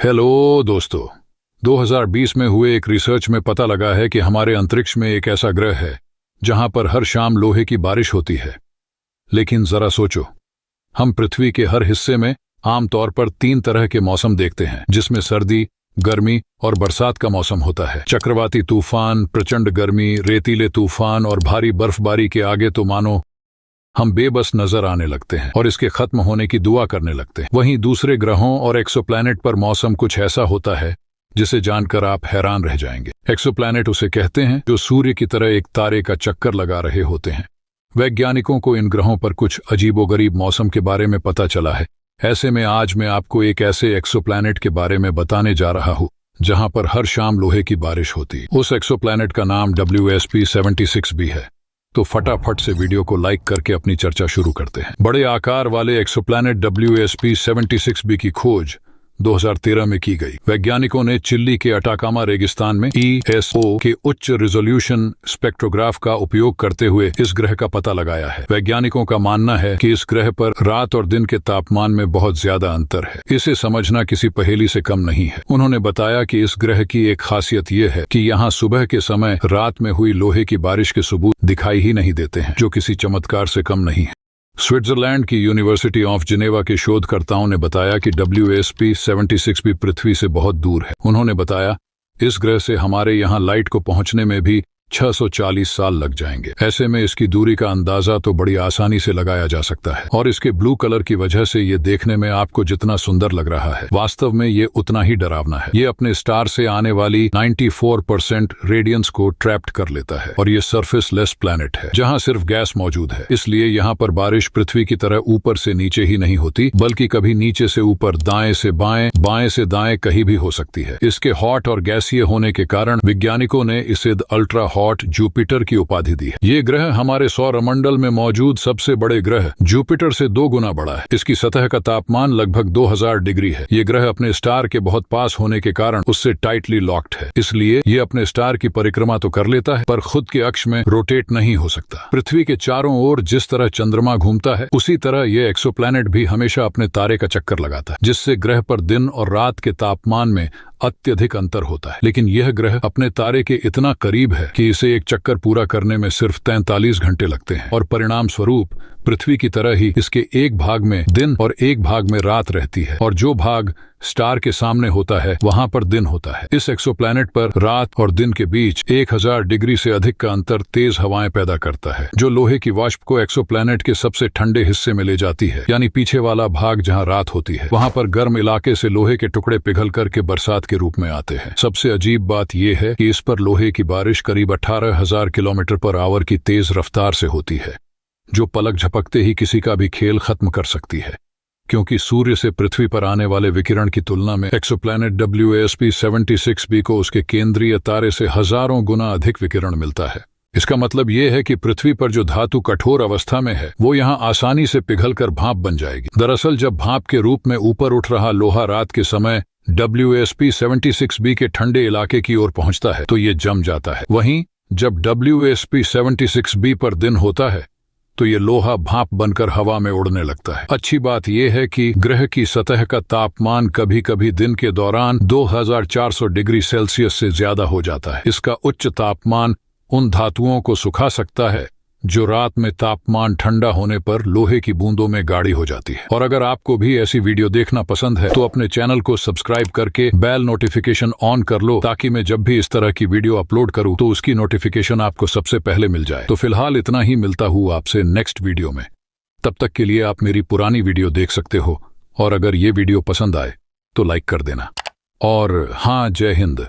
Hello दोस्तों। 2020 में हुए एक रिसर्च में पता लगा है कि हमारे अंतरिक्ष में एक ऐसा ग्रह है जहां पर हर शाम लोहे की बारिश होती है। लेकिन जरा सोचो, हम पृथ्वी के हर हिस्से में आमतौर पर 3 तरह के मौसम देखते हैं, जिसमें सर्दी, गर्मी और बरसात का मौसम होता है। चक्रवाती तूफान, प्रचंड गर्मी, रेतीले तूफान और भारी बर्फबारी के आगे तो मानो हम बेबस नजर आने लगते हैं और इसके खत्म होने की दुआ करने लगते हैं। वहीं दूसरे ग्रहों और एक्सोप्लैनेट पर मौसम कुछ ऐसा होता है जिसे जानकर आप हैरान रह जाएंगे। एक्सोप्लैनेट उसे कहते हैं जो सूर्य की तरह एक तारे का चक्कर लगा रहे होते हैं। वैज्ञानिकों को इन ग्रहों पर कुछ अजीबोगरीब मौसम के बारे में पता चला है। ऐसे में आज मैं आपको एक ऐसे एक्सोप्लैनेट के बारे में बताने जा रहा हूँ जहां पर हर शाम लोहे की बारिश होती। उस एक्सोप्लैनेट का नाम WSP-76b है। तो फटाफट से वीडियो को लाइक करके अपनी चर्चा शुरू करते हैं। बड़े आकार वाले एक्सोप्लैनेट WSP-76b की खोज 2013 में की गई। वैज्ञानिकों ने चिली के अटाकामा रेगिस्तान में ESO के उच्च रिजोल्यूशन स्पेक्ट्रोग्राफ का उपयोग करते हुए इस ग्रह का पता लगाया है। वैज्ञानिकों का मानना है कि इस ग्रह पर रात और दिन के तापमान में बहुत ज्यादा अंतर है। इसे समझना किसी पहेली से कम नहीं है। उन्होंने बताया कि इस ग्रह की एक खासियत यह है कि यहाँ सुबह के समय रात में हुई लोहे की बारिश के सबूत दिखाई ही नहीं देते हैं, जो किसी चमत्कार से कम नहीं है। स्विट्जरलैंड की यूनिवर्सिटी ऑफ जिनेवा के शोधकर्ताओं ने बताया कि WSP-76b पृथ्वी से बहुत दूर है। उन्होंने बताया, इस ग्रह से हमारे यहाँ लाइट को पहुंचने में भी 640 साल लग जाएंगे। ऐसे में इसकी दूरी का अंदाजा तो बड़ी आसानी से लगाया जा सकता है और इसके ब्लू कलर की वजह से ये देखने में आपको जितना सुंदर लग रहा है, वास्तव में ये उतना ही डरावना है। ये अपने स्टार से आने वाली 94% रेडियंस को ट्रैप्ड कर लेता है और ये सरफेस लेस प्लैनेट है जहाँ सिर्फ गैस मौजूद है। इसलिए यहाँ पर बारिश पृथ्वी की तरह ऊपर से नीचे ही नहीं होती, बल्कि कभी नीचे से ऊपर, दाएं से बाएं, बाएं से दाएं कहीं भी हो सकती है। इसके हॉट और गैसीय होने के कारण वैज्ञानिकों ने इसे अल्ट्रा हॉट जुपिटर की उपाधि दी है। ये ग्रह हमारे सौरमंडल में मौजूद सबसे बड़े ग्रह जुपिटर से 2 गुना बड़ा है। इसकी सतह का तापमान लगभग 2000 डिग्री है। ये ग्रह अपने स्टार के बहुत पास होने के कारण उससे टाइटली लॉक्ड है। इसलिए ये अपने स्टार की परिक्रमा तो कर लेता है, पर खुद के अक्ष में रोटेट नहीं हो सकता। पृथ्वी के चारों ओर जिस तरह चंद्रमा घूमता है, उसी तरह ये एक्सोप्लैनेट भी हमेशा अपने तारे का चक्कर लगाता है, जिससे ग्रह पर दिन और रात के तापमान में अत्यधिक अंतर होता है। लेकिन यह ग्रह अपने तारे के इतना करीब है कि इसे एक चक्कर पूरा करने में सिर्फ 43 घंटे लगते हैं और परिणाम स्वरूप पृथ्वी की तरह ही इसके एक भाग में दिन और एक भाग में रात रहती है, और जो भाग स्टार के सामने होता है वहां पर दिन होता है। इस एक्सोप्लैनेट पर रात और दिन के बीच 1000 डिग्री से अधिक का अंतर तेज हवाएं पैदा करता है, जो लोहे की वाष्प को एक्सोप्लैनेट के सबसे ठंडे हिस्से में ले जाती है, यानी पीछे वाला भाग जहां रात होती है। वहां पर गर्म इलाके से लोहे के टुकड़े पिघल करके बरसात के रूप में आते हैं। सबसे अजीब बात यह है कि इस पर लोहे की बारिश करीब 18,000 किलोमीटर पर आवर की तेज रफ्तार से होती है, जो पलक झपकते ही किसी का भी खेल खत्म कर सकती है। क्योंकि सूर्य से पृथ्वी पर आने वाले विकिरण की तुलना में एक्सोप्लैनेट WSP-76b को उसके केंद्रीय तारे से हजारों गुना अधिक विकिरण मिलता है। इसका मतलब यह है कि पृथ्वी पर जो धातु कठोर अवस्था में है, वो यहाँ आसानी से पिघलकर भाप बन जाएगी। दरअसल जब भाप के रूप में ऊपर उठ रहा लोहा रात के समय WSP-76b के ठंडे इलाके की ओर पहुंचता है तो ये जम जाता है। वहीं जब WSP-76b पर दिन होता है तो ये लोहा भाप बनकर हवा में उड़ने लगता है। अच्छी बात यह है कि ग्रह की सतह का तापमान कभी कभी दिन के दौरान 2400 डिग्री सेल्सियस से ज्यादा हो जाता है। इसका उच्च तापमान उन धातुओं को सुखा सकता है जो रात में तापमान ठंडा होने पर लोहे की बूंदों में गाढ़ी हो जाती है। और अगर आपको भी ऐसी वीडियो देखना पसंद है तो अपने चैनल को सब्सक्राइब करके बेल नोटिफिकेशन ऑन कर लो, ताकि मैं जब भी इस तरह की वीडियो अपलोड करूं तो उसकी नोटिफिकेशन आपको सबसे पहले मिल जाए। तो फिलहाल इतना ही, मिलता हूं आपसे नेक्स्ट वीडियो में। तब तक के लिए आप मेरी पुरानी वीडियो देख सकते हो, और अगर ये वीडियो पसंद आए तो लाइक कर देना। और हाँ, जय हिंद।